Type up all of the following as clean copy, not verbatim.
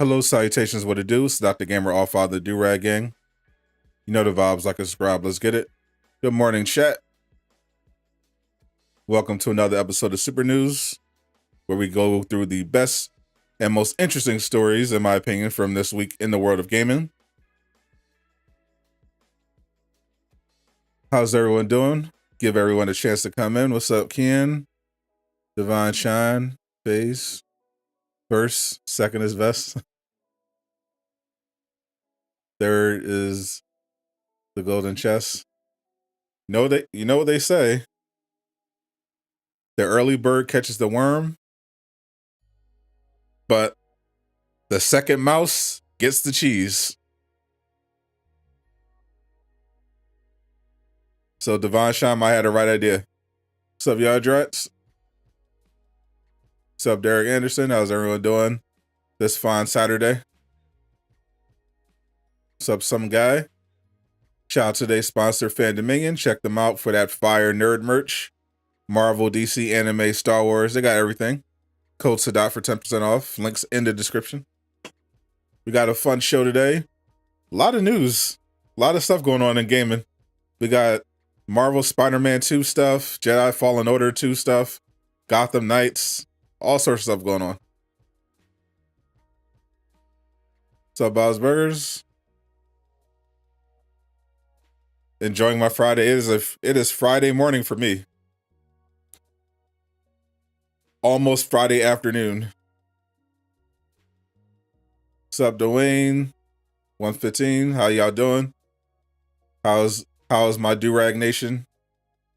Hello, salutations, what it do? It's Dr. Gamer, all father do-rag gang. You know the vibes, like a subscribe, let's get it. Good morning, chat. Welcome to another episode of Super News, where we go through the best and most interesting stories, in my opinion, from this week in the world of gaming. How's everyone doing? Give everyone a chance to come in. What's up, Ken? Divine Shine, Phase. First, second is Vest. Third is the Golden Chest. You know what they say. The early bird catches the worm, but the second mouse gets the cheese. So Divine Shine might have the right idea. What's up, y'all dreads? What's up, Derek Anderson? How's everyone doing this fine Saturday? What's up, some guy? Shout out to today's sponsor, Fan Dominion. Check them out for that fire nerd merch. Marvel, DC, anime, Star Wars. They got everything. Code Sadot for 10% off. Links in the description. We got a fun show today. A lot of news. A lot of stuff going on in gaming. We got Marvel Spider-Man 2 stuff, Jedi Fallen Order 2 stuff, Gotham Knights, all sorts of stuff going on. What's up, Bob's Burgers? Enjoying my Friday. It is Friday morning for me. Almost Friday afternoon. What's up, Dwayne? 115. How y'all doing? How's my Durag Nation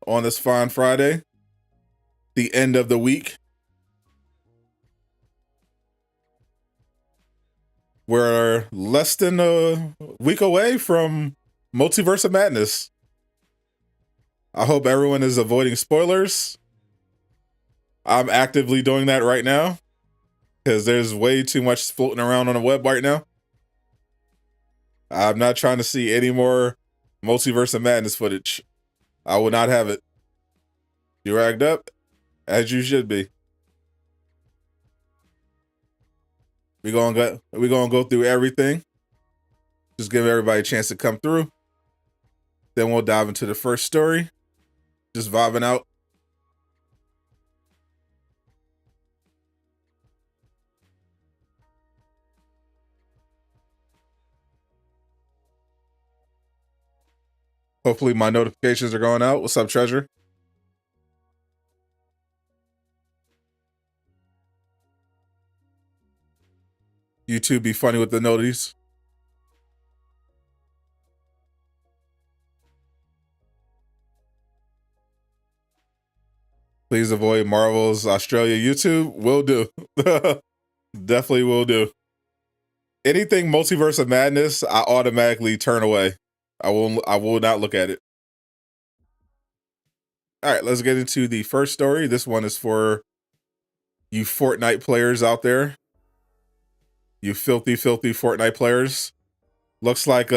on this fine Friday? The end of the week. We're less than a week away from Multiverse of Madness. I hope everyone is avoiding spoilers. I'm actively doing that right now because there's way too much floating around on the web right now. I'm not trying to see any more Multiverse of Madness footage. I will not have it. You ragged up, as you should be. We're gonna go through everything. Just give everybody a chance to come through. Then we'll dive into the first story. Just vibing out. Hopefully my notifications are going out. What's up, Treasure? YouTube be funny with the notices. Please avoid Marvel's Australia YouTube. Will do. Definitely will do. Anything Multiverse of Madness, I automatically turn away. I will not look at it. All right, let's get into the first story. This one is for you Fortnite players out there. You filthy, filthy Fortnite players. Looks like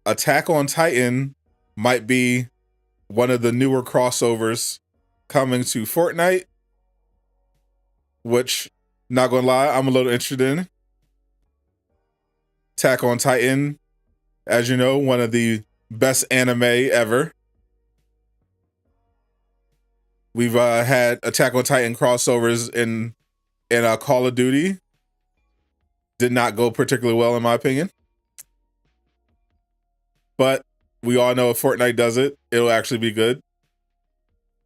Attack on Titan might be one of the newer crossovers coming to Fortnite, which, not gonna lie, I'm a little interested in. Attack on Titan, as you know, one of the best anime ever. We've had Attack on Titan crossovers in Call of Duty. Did not go particularly well, in my opinion. But we all know if Fortnite does it, it'll actually be good.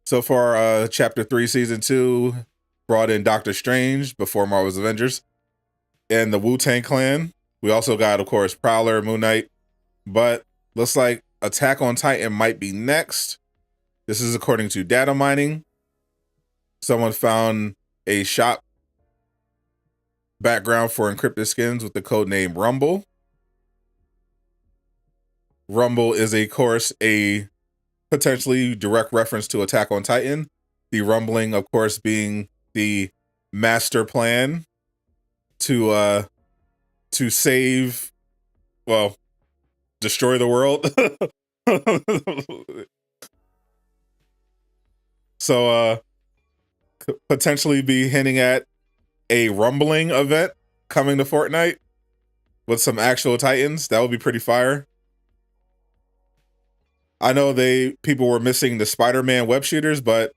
So far, Chapter 3, Season 2 brought in Doctor Strange before Marvel's Avengers and the Wu-Tang Clan. We also got, of course, Prowler, Moon Knight. But looks like Attack on Titan might be next. This is according to data mining. Someone found a shop background for encrypted skins with the code name Rumble. Rumble is, of course, a potentially direct reference to Attack on Titan. The rumbling, of course, being the master plan to save, well, destroy the world. So potentially be hinting at a rumbling event coming to Fortnite with some actual Titans. That would be pretty fire. I know people were missing the Spider-Man web shooters, but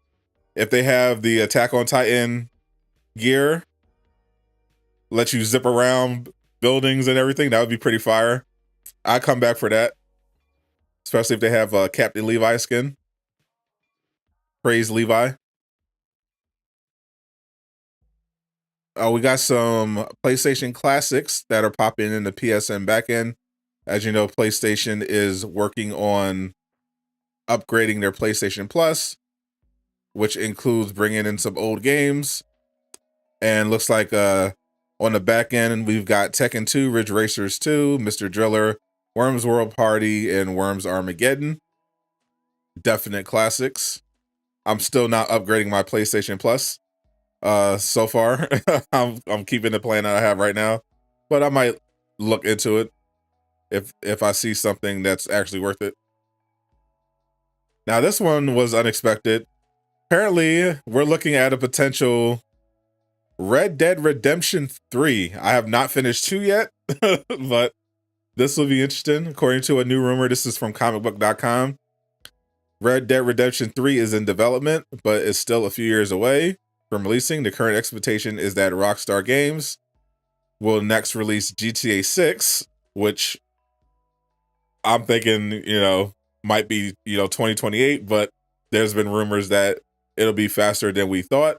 if they have the Attack on Titan gear, let you zip around buildings and everything, that would be pretty fire. I'd come back for that. Especially if they have Captain Levi skin. Praise Levi. We got some PlayStation classics that are popping in the PSN backend. As you know, PlayStation is working on upgrading their PlayStation Plus, which includes bringing in some old games. And looks like on the back end, we've got Tekken 2, Ridge Racers 2, Mr. Driller, Worms World Party, and Worms Armageddon. Definite classics. I'm still not upgrading my PlayStation Plus so far. I'm keeping the plan that I have right now, but I might look into it if I see something that's actually worth it. Now, this one was unexpected. Apparently, we're looking at a potential Red Dead Redemption 3. I have not finished 2 yet, but this will be interesting. According to a new rumor, this is from comicbook.com. Red Dead Redemption 3 is in development, but is still a few years away from releasing. The current expectation is that Rockstar Games will next release GTA 6, which I'm thinking, might be, 2028, but there's been rumors that it'll be faster than we thought.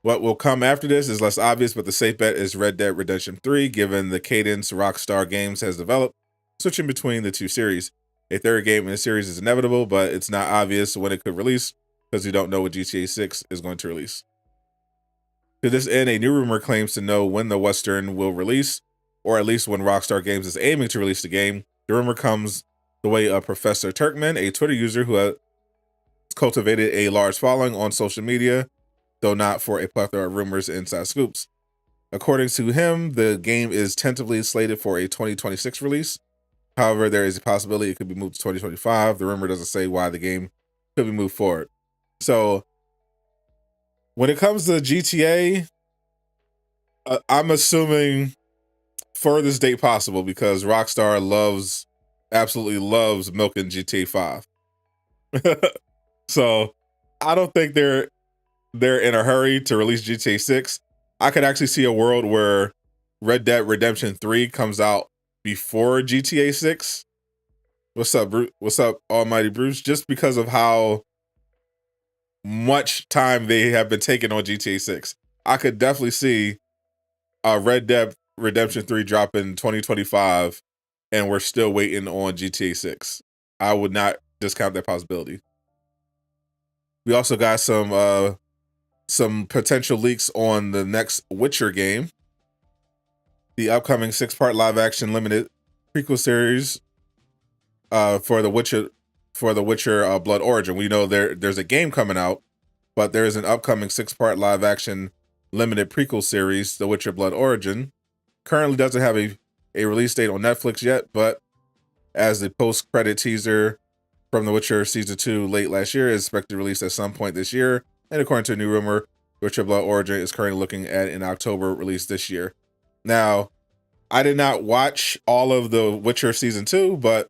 What will come after this is less obvious, but the safe bet is Red Dead Redemption 3, given the cadence Rockstar Games has developed, switching between the two series. A third game in the series is inevitable, but it's not obvious when it could release, because we don't know what GTA 6 is going to release. To this end, a new rumor claims to know when the Western will release, or at least when Rockstar Games is aiming to release the game. The rumor comes the way of Professor Turkman, a Twitter user who has cultivated a large following on social media, though not for a plethora of rumors and inside scoops. According to him, the game is tentatively slated for a 2026 release. However, there is a possibility it could be moved to 2025. The rumor doesn't say why the game could be moved forward. So, when it comes to GTA, I'm assuming furthest date possible, because Rockstar absolutely loves milking GTA 5. So, I don't think they're in a hurry to release GTA 6. I could actually see a world where Red Dead Redemption 3 comes out before GTA 6. What's up, Bruce? What's up, Almighty Bruce? Just because of how much time they have been taking on GTA 6. I could definitely see Red Dead Redemption 3 drop in 2025, and we're still waiting on GTA 6. I would not discount that possibility. We also got some potential leaks on the next Witcher game. The upcoming 6-part live-action limited prequel series for the Witcher Blood Origin. We know there's a game coming out, but there is an upcoming 6-part live-action limited prequel series, The Witcher Blood Origin. Currently doesn't have a release date on Netflix yet, but as the post-credit teaser from The Witcher Season 2 late last year is expected to release at some point this year. And according to a new rumor, Witcher Blood Origin is currently looking at an October release this year. Now, I did not watch all of The Witcher Season 2, but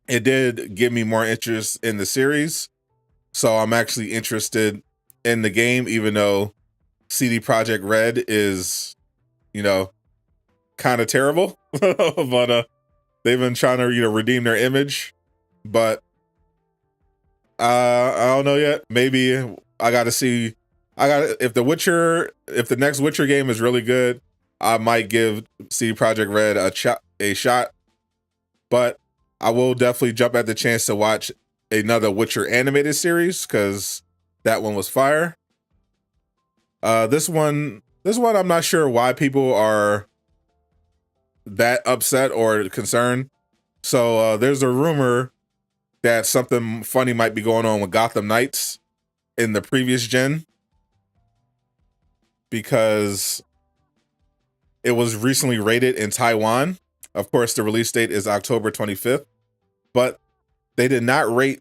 it did give me more interest in the series. So I'm actually interested in the game, even though CD Projekt Red is, kind of terrible. But they've been trying to, redeem their image. But I don't know yet. Maybe I got to see. If the next Witcher game is really good, I might give CD Projekt Red a shot. But I will definitely jump at the chance to watch another Witcher animated series, because that one was fire. This one, I'm not sure why people are that upset or concerned. So there's a rumor that something funny might be going on with Gotham Knights in the previous gen, because it was recently rated in Taiwan. Of course, the release date is October 25th, but they did not rate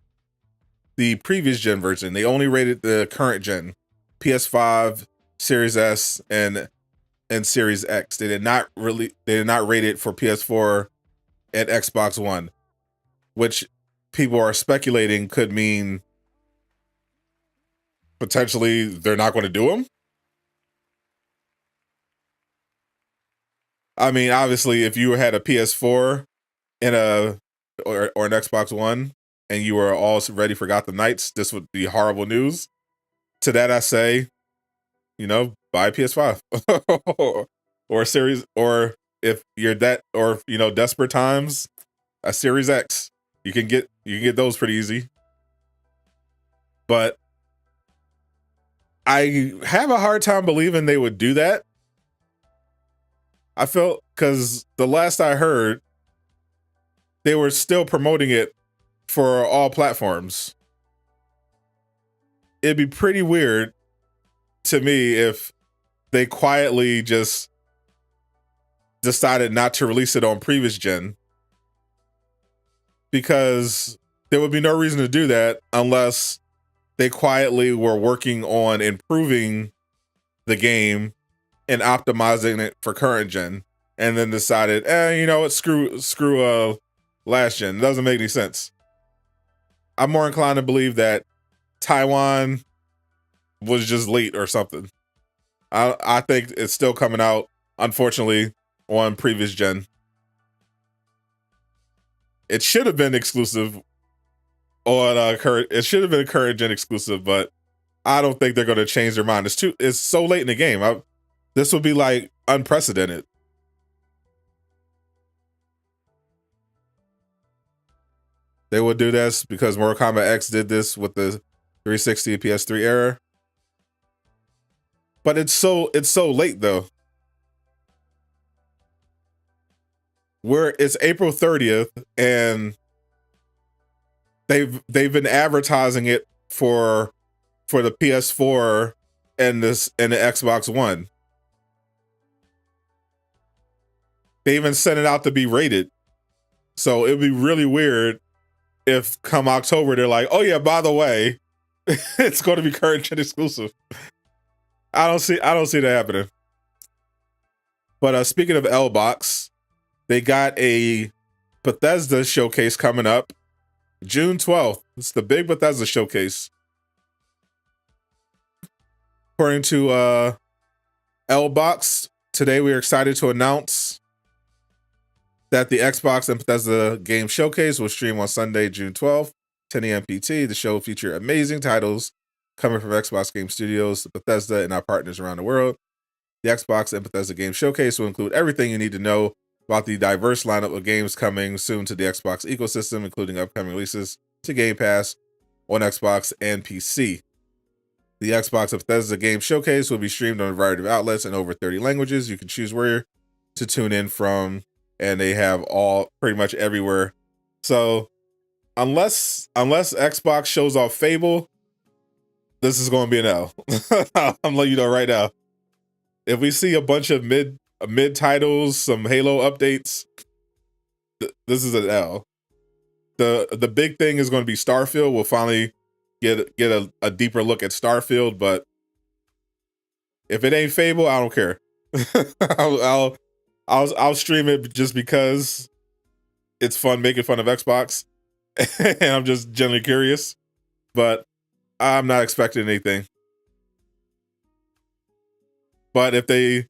the previous gen version. They only rated the current gen, PS5, Series S, and and Series X. They did not rate it for PS4 and Xbox One, which people are speculating could mean potentially they're not going to do them. I mean, obviously, if you had a PS4 and or an Xbox One and you were all ready for Gotham Knights, this would be horrible news. To that I say, buy a PS5 or a series, or if you're desperate times, a Series X. You can get those pretty easy. But I have a hard time believing they would do that. I felt, because the last I heard, they were still promoting it for all platforms. It'd be pretty weird to me if they quietly just decided not to release it on previous gen, because there would be no reason to do that unless they quietly were working on improving the game and optimizing it for current gen, and then decided, screw last gen. It doesn't make any sense. I'm more inclined to believe that Taiwan was just late or something. I think it's still coming out, unfortunately, on previous gen. It should have been exclusive on current. It should have been a current gen exclusive, but I don't think they're going to change their mind. It's so late in the game. This would be like unprecedented. They would do this because Mortal Kombat X did this with the 360 PS3 era. But it's so late though. It's April 30th and they've been advertising it for the PS4 and the Xbox One. They even sent it out to be rated. So it'd be really weird if come October they're like, oh yeah, by the way, it's going to be current gen exclusive. I don't see that happening. But speaking of L-Box, they got a Bethesda showcase coming up June 12th. It's the big Bethesda showcase. According to L-Box, today we are excited to announce that the Xbox and Bethesda Game Showcase will stream on Sunday, June 12th, 10 a.m. PT. The show will feature amazing titles coming from Xbox Game Studios, Bethesda, and our partners around the world. The Xbox and Bethesda Game Showcase will include everything you need to know about the diverse lineup of games coming soon to the Xbox ecosystem, including upcoming releases to Game Pass on Xbox and PC. The Xbox and Bethesda Game Showcase will be streamed on a variety of outlets in over 30 languages. You can choose where to tune in from, and they have all pretty much everywhere. So unless Xbox shows off Fable, this is going to be an L. I'm letting you know right now. If we see a bunch of mid titles, some Halo updates, this is an L. The big thing is going to be Starfield. We'll finally get a deeper look at Starfield, but if it ain't Fable, I don't care. I'll stream it just because it's fun making fun of Xbox, and I'm just generally curious. But I'm not expecting anything. But if they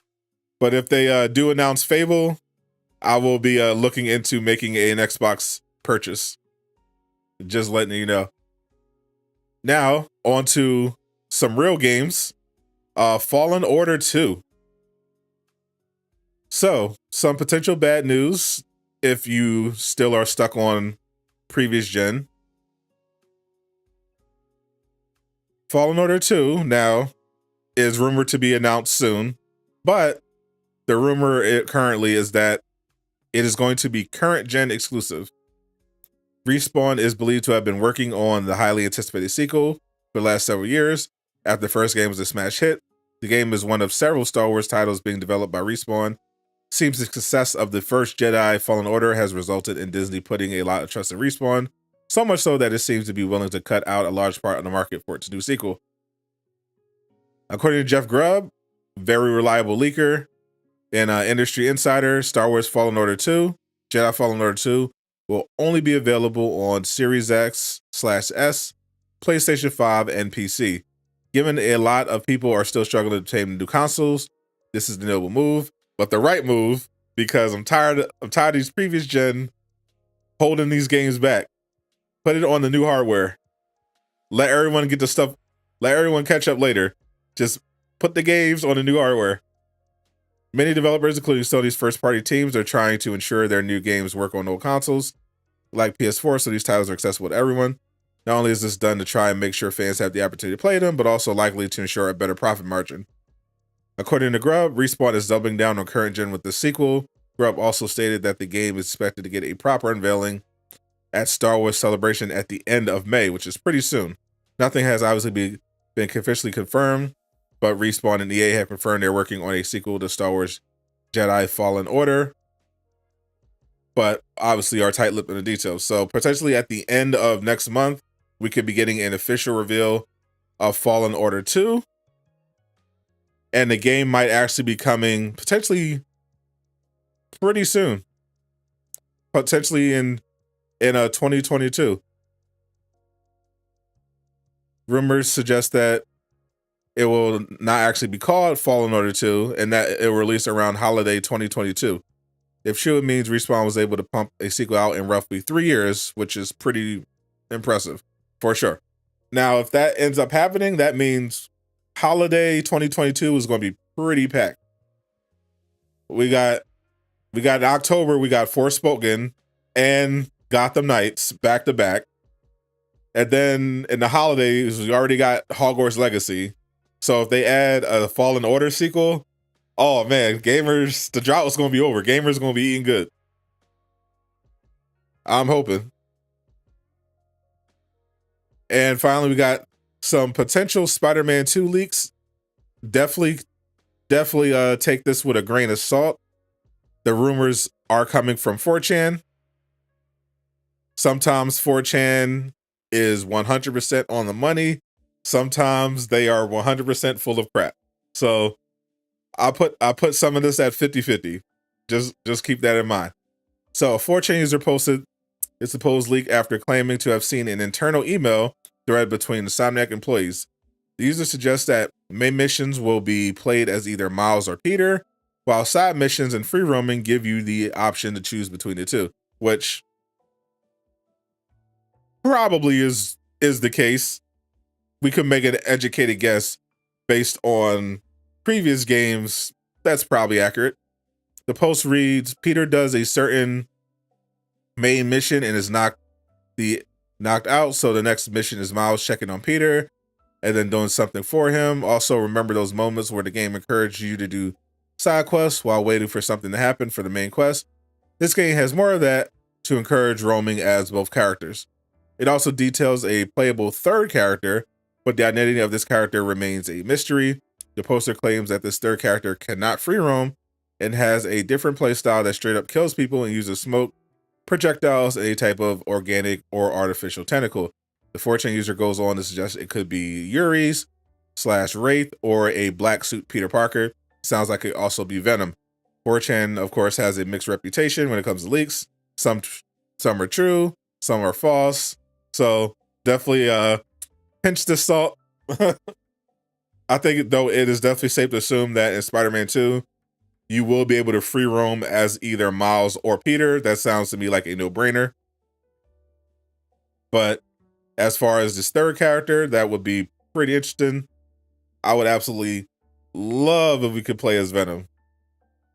do announce Fable, I will be looking into making an Xbox purchase. Just letting you know. Now, on to some real games. Fallen Order 2. So, some potential bad news if you still are stuck on previous gen. Fallen Order 2 now is rumored to be announced soon, but the rumor currently is that it is going to be current gen exclusive. Respawn is believed to have been working on the highly anticipated sequel for the last several years. After the first game was a smash hit, the game is one of several Star Wars titles being developed by Respawn. Seems the success of the first Jedi Fallen Order has resulted in Disney putting a lot of trust in Respawn, so much so that it seems to be willing to cut out a large part of the market for its new sequel. According to Jeff Grubb, very reliable leaker, In Industry Insider, Star Wars Fallen Order 2, Jedi Fallen Order 2 will only be available on Series X/S, PlayStation 5, and PC. Given a lot of people are still struggling to obtain new consoles, this is the noble move, but the right move, because I'm tired of these previous gen holding these games back. Put it on the new hardware. Let everyone get the stuff. Let everyone catch up later. Just put the games on the new hardware. Many developers, including Sony's first-party teams, are trying to ensure their new games work on old consoles like PS4, so these titles are accessible to everyone. Not only is this done to try and make sure fans have the opportunity to play them, but also likely to ensure a better profit margin. According to Grubb, Respawn is doubling down on current gen with the sequel. Grubb also stated that the game is expected to get a proper unveiling at Star Wars Celebration at the end of May, which is pretty soon. Nothing has obviously been officially confirmed, but Respawn and EA have confirmed they're working on a sequel to Star Wars Jedi Fallen Order, but obviously are tight-lipped in the details. So potentially at the end of next month, we could be getting an official reveal of Fallen Order 2, and the game might actually be coming potentially pretty soon, potentially in 2022. Rumors suggest that it will not actually be called Fallen Order 2, and that it will release around holiday 2022. If true, it means Respawn was able to pump a sequel out in roughly 3 years, which is pretty impressive, for sure. Now, if that ends up happening, that means holiday 2022 is going to be pretty packed. We got in October, we got Forspoken and Gotham Knights back to back. And then in the holidays, we already got Hogwarts Legacy. So if they add a Fallen Order sequel, oh man, gamers, the drought is going to be over. Gamers going to be eating good. I'm hoping. And finally, we got some potential Spider-Man 2 leaks. Definitely take this with a grain of salt. The rumors are coming from 4chan. Sometimes 4chan is 100% on the money. Sometimes they are 100% full of crap. So I put some of this at 50-50. Just keep that in mind. So a 4chan user posted a supposed leak after claiming to have seen an internal email thread between the Insomniac employees. The user suggests that main missions will be played as either Miles or Peter, while side missions and free roaming give you the option to choose between the two, which probably is the case. We could make an educated guess based on previous games. That's probably accurate. The post reads, Peter does a certain main mission and is knocked out, so the next mission is Miles checking on Peter and then doing something for him. Also, remember those moments where the game encouraged you to do side quests while waiting for something to happen for the main quest. This game has more of that to encourage roaming as both characters. It also details a playable third character, but the identity of this character remains a mystery. The poster claims that this third character cannot free roam and has a different playstyle that straight up kills people and uses smoke, projectiles, and a type of organic or artificial tentacle. The 4chan user goes on to suggest it could be Yuri's / Wraith or a black suit Peter Parker. Sounds like it could also be Venom. 4chan, of course, has a mixed reputation when it comes to leaks. Some are true, some are false. So definitely pinch the salt. I think, though, it is definitely safe to assume that in Spider-Man 2, you will be able to free roam as either Miles or Peter. That sounds to me like a no-brainer. But as far as this third character, that would be pretty interesting. I would absolutely love if we could play as Venom.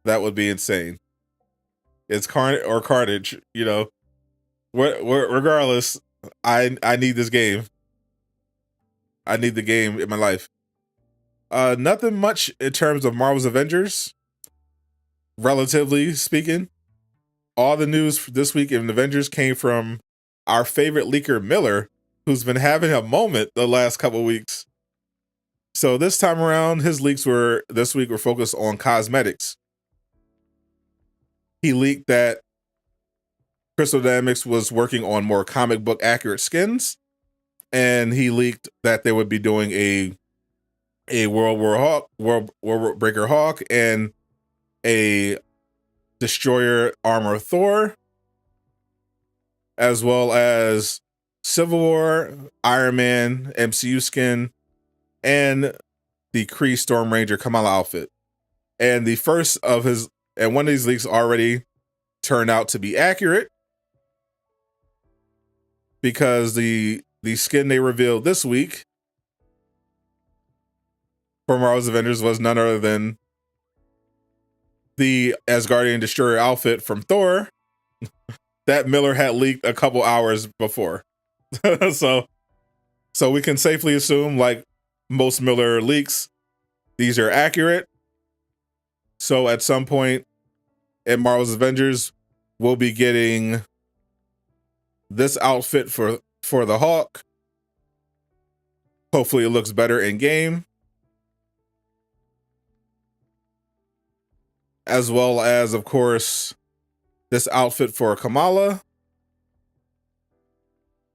That would be insane. It's Carnage, you know. Regardless, I need this game. I need the game in my life. Nothing much in terms of Marvel's Avengers. Relatively speaking, all the news this week in Avengers came from our favorite leaker Miller, who's been having a moment the last couple of weeks. So this time around, his leaks this week were focused on cosmetics. He leaked that Crystal Dynamics was working on more comic book accurate skins, and he leaked that they would be doing a World Breaker Hawk and a Destroyer armor Thor, as well as Civil War, Iron Man, MCU skin, and the Kree Storm Ranger Kamala outfit. And the first of his, and one of these leaks already turned out to be accurate, because the skin they revealed this week for Marvel's Avengers was none other than the Asgardian Destroyer outfit from Thor that Miller had leaked a couple hours before. so we can safely assume, like most Miller leaks, these are accurate. So at some point in Marvel's Avengers, we'll be getting this outfit for the Hawk. Hopefully it looks better in game. As well as, of course, this outfit for Kamala,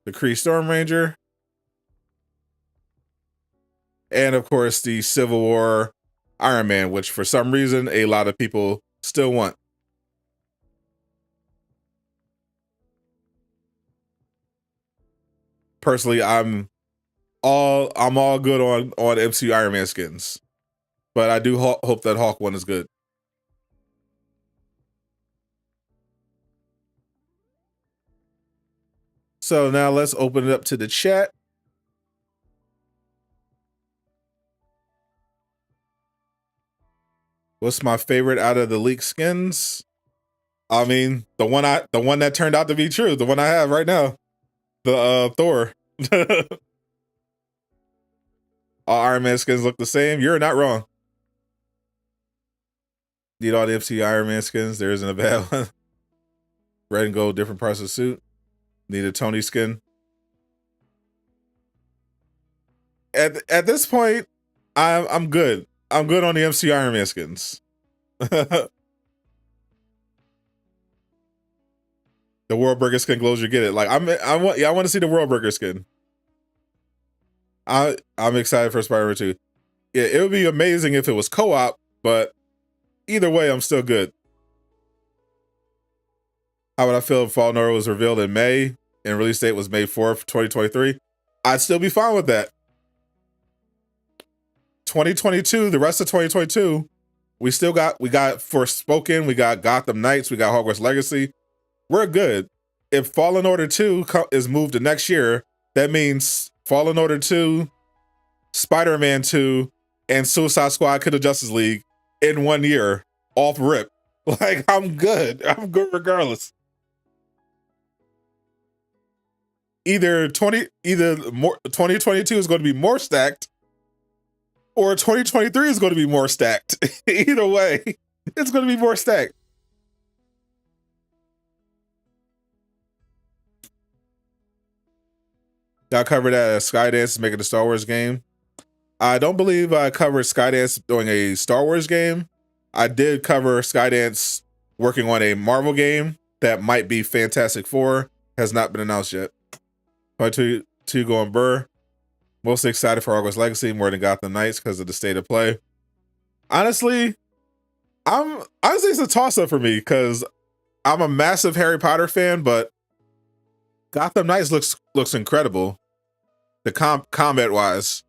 the Kree Storm Ranger, and of course the Civil War Iron Man, which for some reason a lot of people still want. Personally, I'm all good on MCU Iron Man skins, but I do hope that Hawk one is good. So now let's open it up to the chat. What's my favorite out of the leaked skins? I mean, the one that turned out to be true, the one I have right now, the Thor. All Iron Man skins look the same. You're not wrong. Need all the MCU Iron Man skins. There isn't a bad one. Red and gold, different parts of the suit. Need a Tony skin. At this point, I'm good. I'm good on the MCU Iron Man skins. The World Burger skin glows. You get it. Like I want to see the World Burger skin. I'm excited for Spider-Man 2. Yeah, it would be amazing if it was co-op, but either way, I'm still good. How would I feel if Fallen Order was revealed in May and release date was May 4th, 2023? I'd still be fine with that. 2022, the rest of 2022, we got Forspoken, we got Gotham Knights, we got Hogwarts Legacy. We're good. If Fallen Order 2 is moved to next year, that means Fallen Order 2, Spider-Man 2, and Suicide Squad Kill the Justice League in 1 year, off rip. Like, I'm good. I'm good regardless. Either 2022 is going to be more stacked, or 2023 is going to be more stacked. Either way, it's going to be more stacked. I covered that Skydance is making a Star Wars game. I don't believe I covered Skydance doing a Star Wars game. I did cover Skydance working on a Marvel game that might be Fantastic Four. Has not been announced yet. 22 going Burr. Mostly excited for Hogwarts Legacy more than Gotham Knights because of the state of play. Honestly, it's a toss-up for me because I'm a massive Harry Potter fan, but Gotham Knights looks incredible. The combat wise.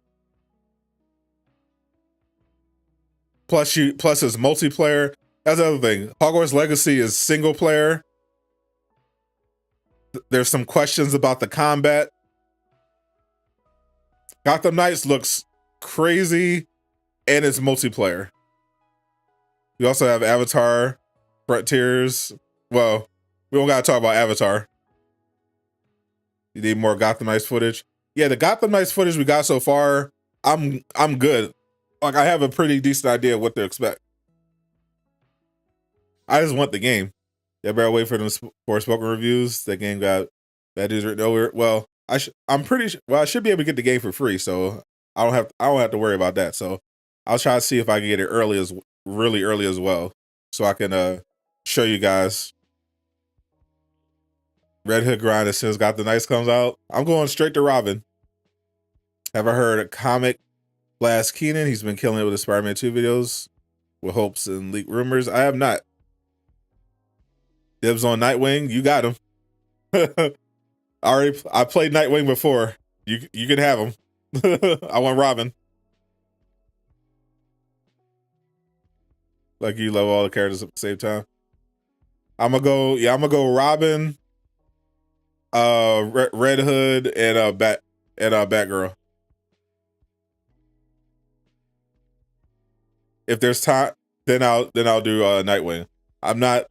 Plus it's multiplayer. That's the other thing. Hogwarts Legacy is single player. There's some questions about the combat. Gotham Knights looks crazy, and it's multiplayer. We also have Avatar, Frontiers. Well, we don't gotta talk about Avatar. You need more Gotham Knights footage. Yeah, the Gotham Knights footage we got so far, I'm good. Like, I have a pretty decent idea of what to expect. I just want the game. Yeah, better wait for them Forspoken reviews. That game got that is written over. Well, I should be able to get the game for free, so I don't have to worry about that. So I'll try to see if I can get it really early as well, so I can show you guys. Red Hood grind as soon as Gotham Knights comes out. I'm going straight to Robin. Have I heard a comic Blast Keenan? He's been killing it with the Spider-Man 2 videos. with hopes and leak rumors. I have not. Dibs on Nightwing. You got him. I played Nightwing before. You can have him. I want Robin. Like you love all the characters at the same time. I'm gonna go. Yeah, I'm gonna go Robin, Red Hood, and Batgirl. If there's time, then I'll do Nightwing. I'm not.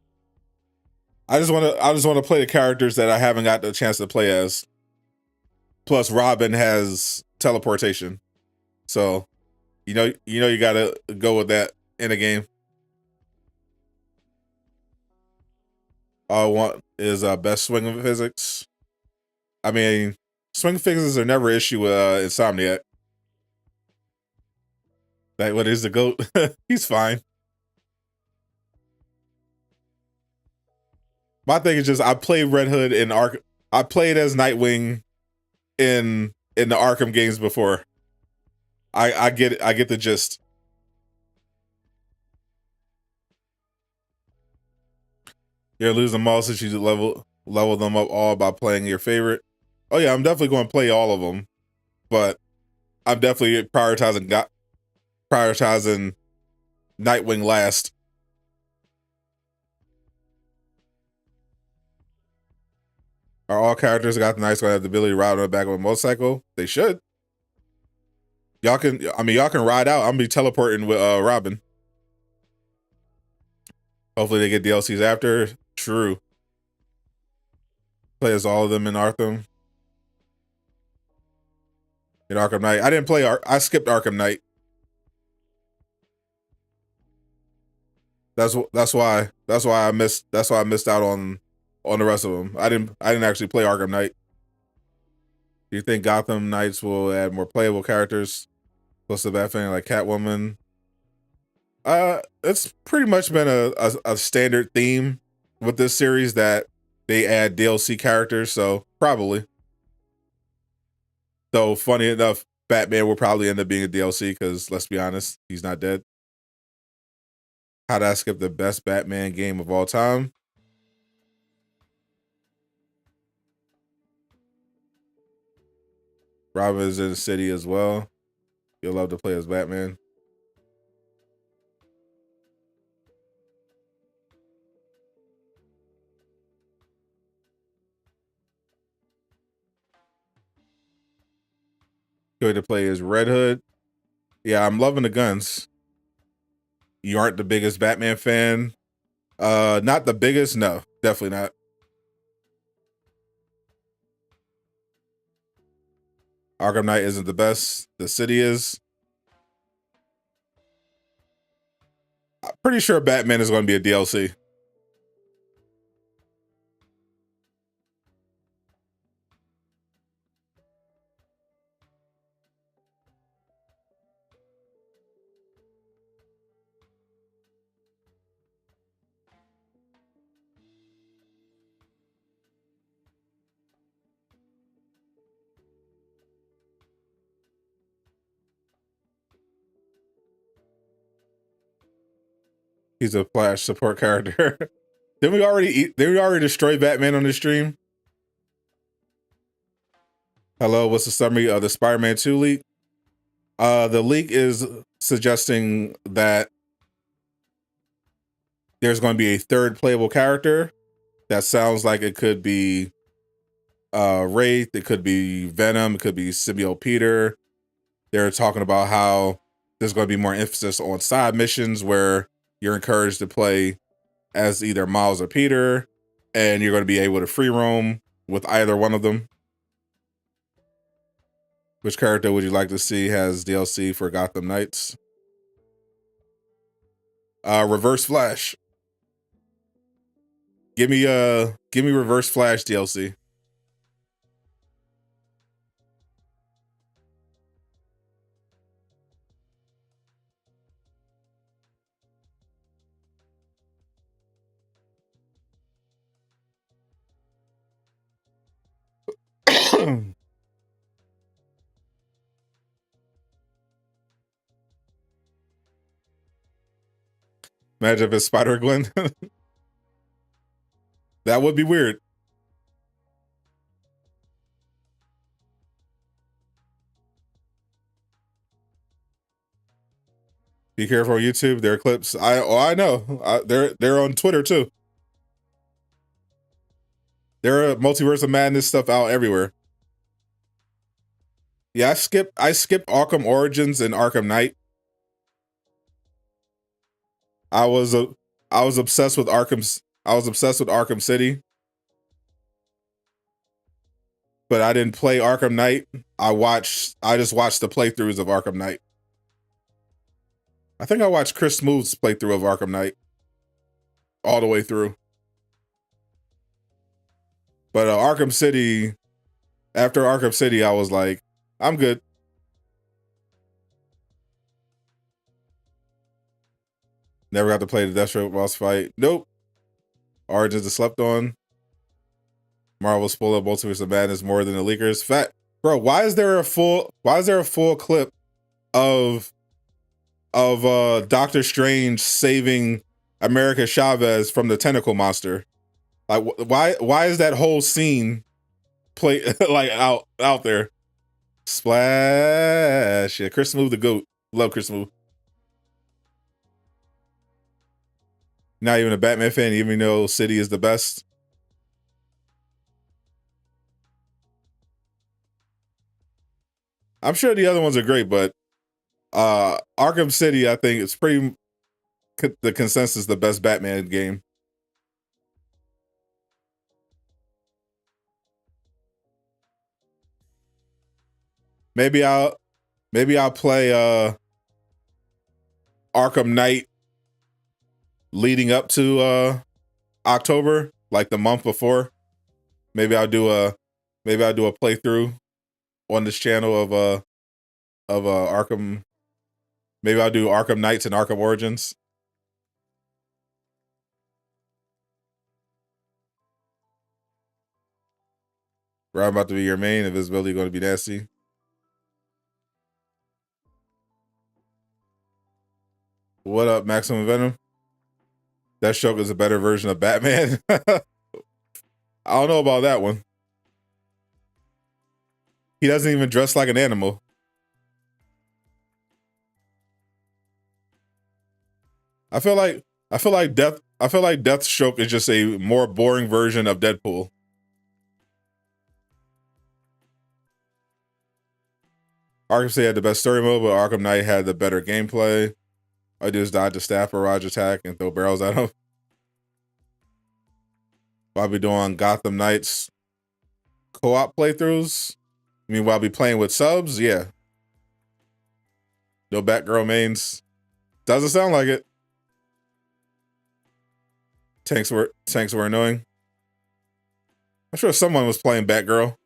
I just want to play the characters that I haven't got the chance to play as. Plus, Robin has teleportation, so you gotta go with that in a game. All I want is best swing physics. I mean, swing physics are never an issue with Insomniac. Like, what is the GOAT? He's fine. My thing is just I played Red Hood in Ark. I played as Nightwing in the Arkham games before. I get it. I get the gist. You're losing them all since you level them up all by playing your favorite. Oh yeah, I'm definitely going to play all of them, but I'm definitely prioritizing Nightwing last. Are all characters that got the Knights going to have the ability to ride on the back of a motorcycle? They should. Y'all can. I mean, y'all can ride out. I'm gonna be teleporting with Robin. Hopefully, they get DLCs after. True. Play as all of them in Arkham. In Arkham Knight, I didn't play. I skipped Arkham Knight. That's why I missed. That's why I missed out on the rest of them. I didn't actually play Arkham Knight. Do you think Gotham Knights will add more playable characters close to Batman like Catwoman? It's pretty much been a standard theme with this series that they add DLC characters, so probably. Though funny enough, Batman will probably end up being a DLC because let's be honest, he's not dead. How did I skip the best Batman game of all time? Robin is in the city as well. You'll love to play as Batman. Going to play as Red Hood. Yeah, I'm loving the guns. You aren't the biggest Batman fan. Not the biggest, no, definitely not. Arkham Knight isn't the best. The city is. I'm pretty sure Batman is going to be a DLC. He's a Flash support character. Did we already destroy Batman on the stream? Hello, what's the summary of the Spider-Man 2 leak? The leak is suggesting that there's going to be a third playable character that sounds like it could be Wraith, it could be Venom, it could be Symbiote Peter. They're talking about how there's going to be more emphasis on side missions where you're encouraged to play as either Miles or Peter, and you're going to be able to free roam with either one of them. Which character would you like to see has DLC for Gotham Knights? Reverse Flash. Give me Reverse Flash DLC. Imagine if it's Spider-Gwen. That would be weird. Be careful on YouTube. There are clips. I know. They're on Twitter too. There are Multiverse of Madness stuff out everywhere. Yeah, I skipped Arkham Origins and Arkham Knight. I was obsessed with Arkham City, but I didn't play Arkham Knight. I just watched the playthroughs of Arkham Knight. I think I watched Chris Smooth's playthrough of Arkham Knight all the way through. But Arkham City, after Arkham City, I was like, I'm good. Never got to play the Deathstroke boss fight. Nope. Origins is slept on. Marvel spoiled Multiverse of Madness more than the leakers. Fat bro, why is there a full clip of Doctor Strange saving America Chavez from the tentacle monster? Like why is that whole scene play like out there? Splash. Yeah, Chris Smooth the GOAT. Love Chris Smooth. Not even a Batman fan, even though City is the best. I'm sure the other ones are great, but Arkham City, I think it's pretty the consensus the best Batman game. Maybe I'll play Arkham Knight leading up to October, like the month before. Maybe I'll do a playthrough on this channel of Arkham. Maybe I'll do Arkham Knights and Arkham Origins. Right about to be your main. Invisibility going to be nasty. What up, Maximum Venom? Deathstroke is a better version of Batman. I don't know about that one. He doesn't even dress like an animal. I feel like Deathstroke is just a more boring version of Deadpool. Arkham City had the best story mode, but Arkham Knight had the better gameplay. I just dodge the staff barrage attack and throw barrels at him. I'll be doing Gotham Knights co-op playthroughs. I mean, while I'll be playing with subs, yeah. No Batgirl mains. Doesn't sound like it. Tanks were annoying. I'm sure someone was playing Batgirl.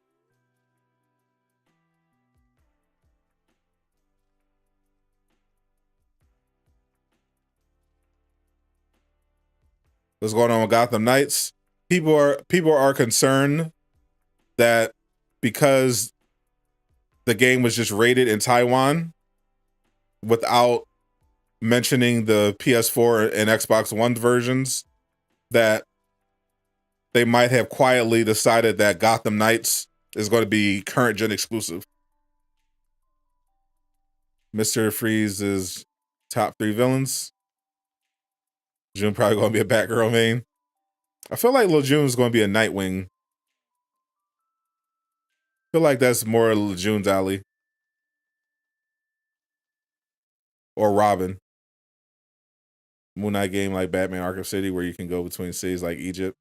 What's going on with Gotham Knights? People are concerned that because the game was just rated in Taiwan without mentioning the PS4 and Xbox One versions, that they might have quietly decided that Gotham Knights is going to be current gen exclusive. Mr. Freeze is top 3 villains. June probably going to be a Batgirl main. I feel like Lil June is going to be a Nightwing. I feel like that's more Lil June's alley. Or Robin. Moon Knight game like Batman Arkham City where you can go between cities like Egypt.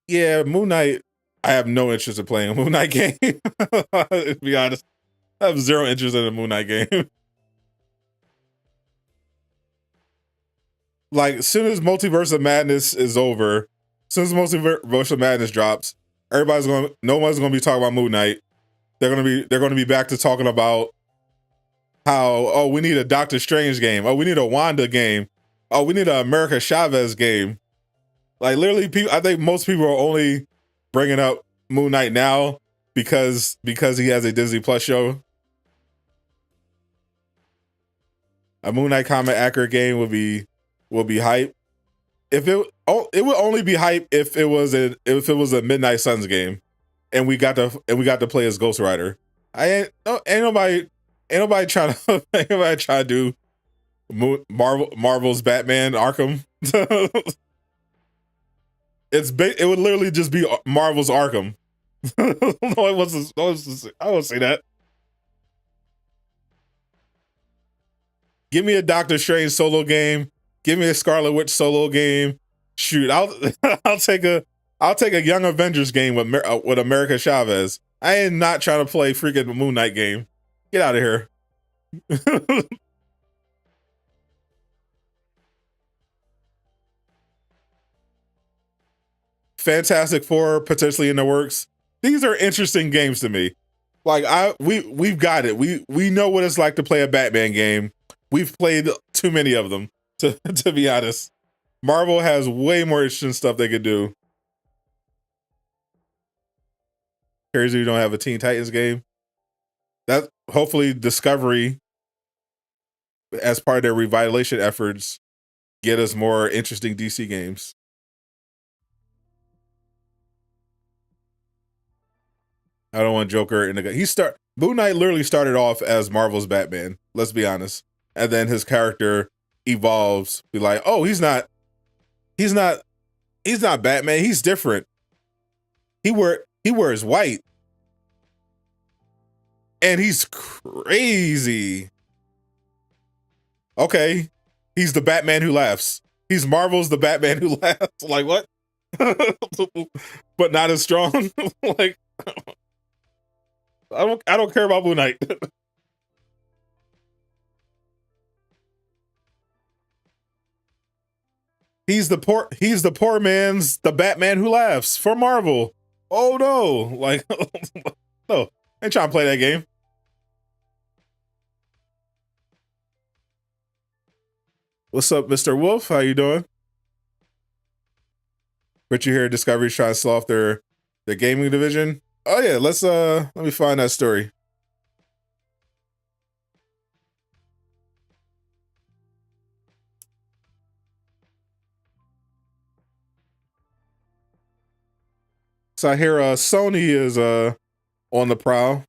Yeah, Moon Knight, I have no interest in playing a Moon Knight game. To be honest, I have zero interest in a Moon Knight game. Like, as soon as Multiverse of Madness is over, as soon as Multiverse of Madness drops, no one's gonna be talking about Moon Knight. They're gonna be back to talking about how, we need a Doctor Strange game. Oh, we need a Wanda game. Oh, we need an America Chavez game. Like, literally, I think most people are only bringing up Moon Knight now because he has a Disney Plus show. A Moon Knight Combat accurate game would be hype. If it would only be hype if it was a Midnight Suns game, and we got to play as Ghost Rider. Ain't nobody trying to ain't nobody trying to do Marvel's Batman Arkham. It would literally just be Marvel's Arkham. I won't say that. Give me a Doctor Strange solo game. Give me a Scarlet Witch solo game. Shoot, I'll take a Young Avengers game with America Chavez. I am not trying to play freaking Moon Knight game. Get out of here. Fantastic Four potentially in the works. These are interesting games to me. Like we've got it. We know what it's like to play a Batman game. We've played too many of them to be honest. Marvel has way more interesting stuff they could do. Crazy you don't have a Teen Titans game. That hopefully Discovery, as part of their revitalization efforts, get us more interesting DC games. I don't want Joker in the Moon Knight literally started off as Marvel's Batman. Let's be honest, and then his character evolves. Be like, oh, he's not Batman. He's different. He wears white, and he's crazy. Okay, he's the Batman who laughs. He's Marvel's the Batman who laughs. Like what? But not as strong. Like I don't care about Moon Knight. He's the poor man's the Batman who laughs for Marvel. Oh no, like no, ain't trying to play that game. What's up, Mr. Wolf? How you doing? But you hear Discovery's trying to slow off their gaming division. Oh yeah, let me find that story. So I hear Sony is on the prowl.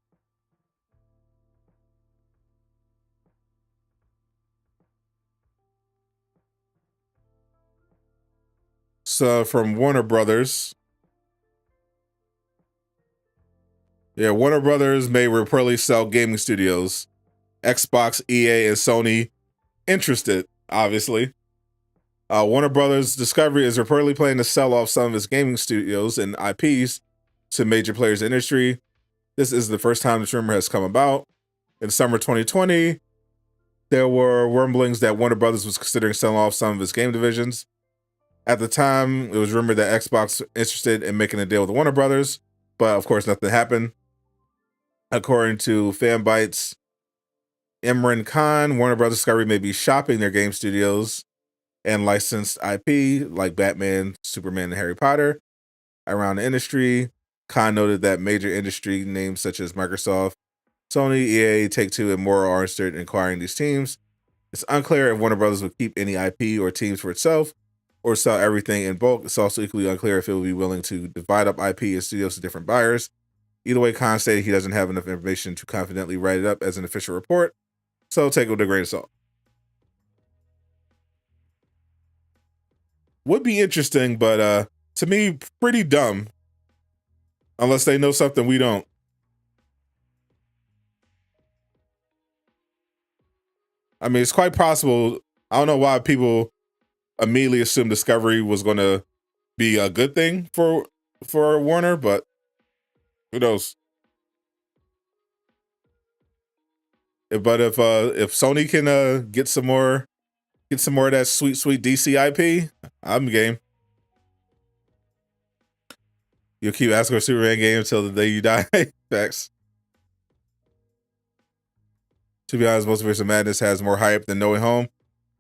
So from Warner Brothers. Yeah, Warner Brothers may reportedly sell gaming studios. Xbox, EA, and Sony interested, obviously. Warner Brothers Discovery is reportedly planning to sell off some of its gaming studios and IPs to major players in the industry. This is the first time this rumor has come about. In summer 2020, there were rumblings that Warner Brothers was considering selling off some of its game divisions. At the time, it was rumored that Xbox was interested in making a deal with Warner Brothers, but of course nothing happened. According to Fanbytes, Imran Khan, Warner Brothers Discovery may be shopping their game studios and licensed IP like Batman, Superman, and Harry Potter around the industry. Khan noted that major industry names such as Microsoft, Sony, EA, Take-Two, and more are interested in acquiring these teams. It's unclear if Warner Brothers would keep any IP or teams for itself or sell everything in bulk. It's also equally unclear if it would be willing to divide up IP and studios to different buyers. Either way, Khan stated he doesn't have enough information to confidently write it up as an official report, so take it with a grain of salt. Would be interesting, but to me, pretty dumb. Unless they know something we don't. I mean, it's quite possible. I don't know why people immediately assumed Discovery was going to be a good thing for Warner, but who knows? But if Sony can get some more of that sweet DC IP, I'm game. You'll keep asking for a Superman game until the day you die. Facts. To be honest, Multiverse of Madness has more hype than No Way Home.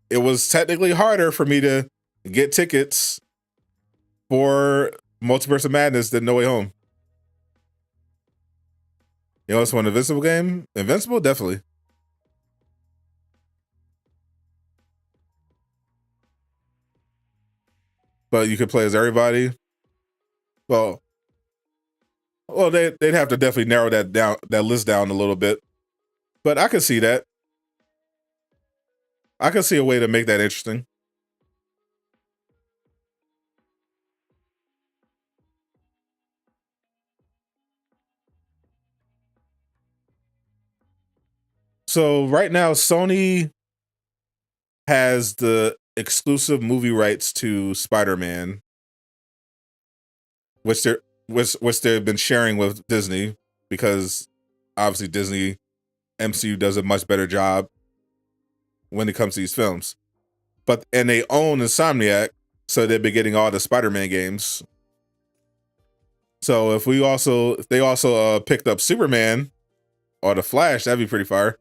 It was technically harder for me to get tickets for Multiverse of Madness than No Way Home. You know, it's one Invincible game. Invincible, definitely. but you could play as everybody. Well, they'd have to definitely narrow that list down a little bit. But I could see that. I could see a way to make that interesting. So right now, Sony has the exclusive movie rights to Spider-Man, which they've been sharing with Disney, because obviously Disney MCU does a much better job when it comes to these films. And they own Insomniac, so they've been getting all the Spider-Man games. So if they also picked up Superman or the Flash, that'd be pretty fire.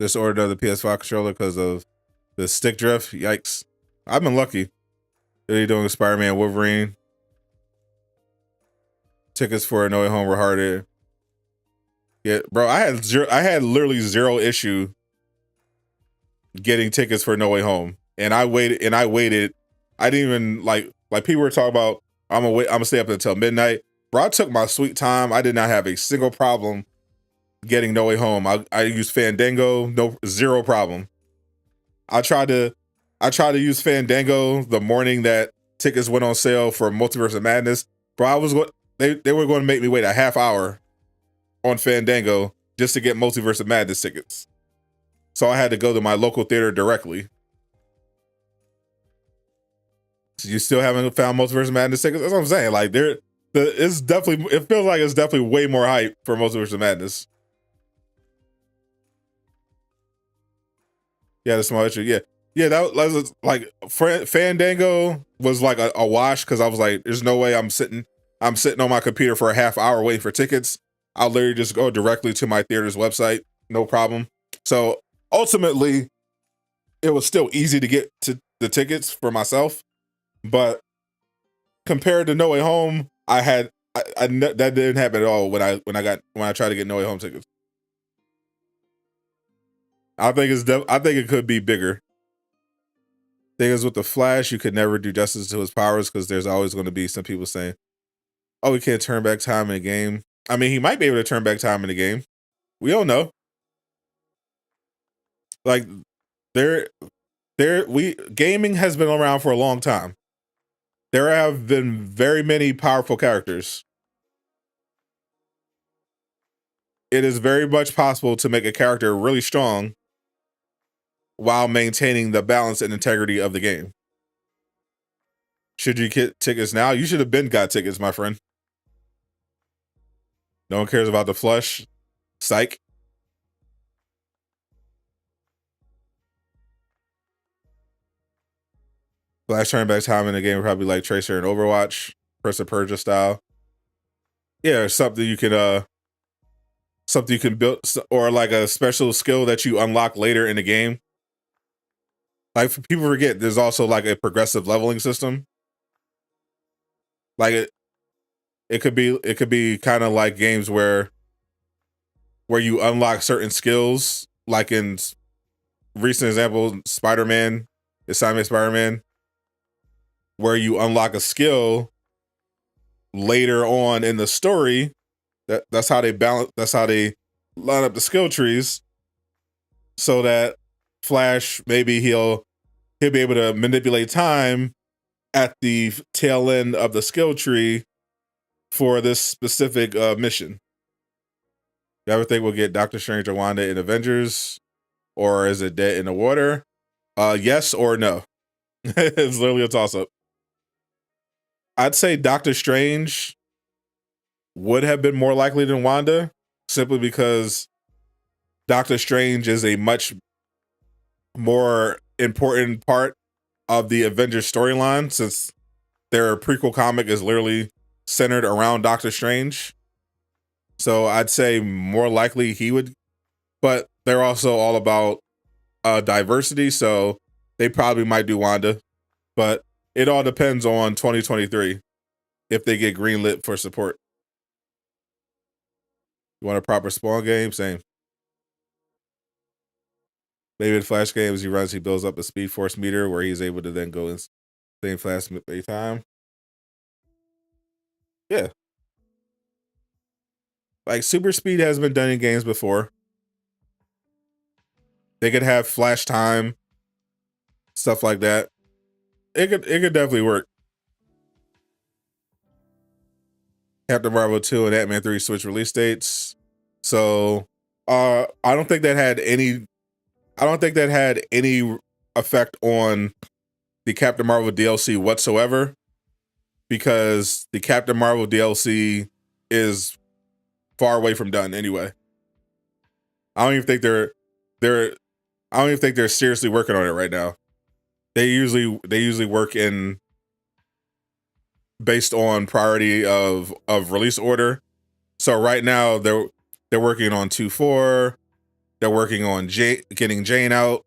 Just ordered another PS5 controller because of the stick drift. Yikes! I've been lucky. They're doing Spider-Man, Wolverine. Tickets for No Way Home were harder. Yeah, bro, I had literally zero issue getting tickets for No Way Home, and I waited. I didn't even like people were talking about. I'm gonna stay up until midnight. Bro, I took my sweet time. I did not have a single problem getting No Way Home. I used Fandango, zero problem. I tried to use Fandango the morning that tickets went on sale for Multiverse of Madness. Bro, they were going to make me wait a half hour on Fandango just to get Multiverse of Madness tickets. So I had to go to my local theater directly. So you still haven't found Multiverse of Madness tickets? That's what I'm saying. Like it feels like it's definitely way more hype for Multiverse of Madness. Yeah, the small issue. Yeah, that was like Fandango was like a wash, because I was like, there's no way I'm sitting on my computer for a half hour waiting for tickets. I'll literally just go directly to my theater's website, no problem. So ultimately, it was still easy to get to the tickets for myself, but compared to No Way Home, that didn't happen at all when I tried to get No Way Home tickets. I think it could be bigger. Thing is, with the Flash, you could never do justice to his powers, because there's always going to be some people saying, "Oh, we can't turn back time in a game." I mean, he might be able to turn back time in a game. We don't know. Like gaming has been around for a long time. There have been very many powerful characters. It is very much possible to make a character really strong while maintaining the balance and integrity of the game. Should you get tickets now? You should have got tickets, my friend. No one cares about the flush. Psych. Flash turn back time in the game would probably like Tracer and Overwatch, Prince of Persia style. Yeah, something you can build, or like a special skill that you unlock later in the game. Like, people forget, there's also like a progressive leveling system. Like it could be kind of like games where you unlock certain skills, like in recent example, Spider-Man, Assignment Spider-Man, where you unlock a skill later on in the story. That's how they line up the skill trees, so that Flash, maybe he'll be able to manipulate time at the tail end of the skill tree for this specific mission. You ever think we'll get Doctor Strange or Wanda in Avengers, or is it dead in the water? Yes or no. It's literally a toss-up. I'd say Doctor Strange would have been more likely than Wanda, simply because Doctor Strange is a much more important part of the Avengers storyline, since their prequel comic is literally centered around Doctor Strange. So I'd say more likely he would, but they're also all about diversity, so they probably might do Wanda. But it all depends on 2023 if they get greenlit for support. You want a proper Spawn game? Same. Maybe in Flash games, he builds up a Speed Force meter where he's able to then go insane fast at a time. Yeah. Like, super speed has been done in games before. They could have flash time, stuff like that. It could definitely work. Captain Marvel 2 and Ant-Man 3 switch release dates. So I don't think that had any effect on the Captain Marvel DLC whatsoever, because the Captain Marvel DLC is far away from done anyway. I don't even think they're seriously working on it right now. They usually work in based on priority of release order. So right now they're working on 2-4. They're working on getting Jane out,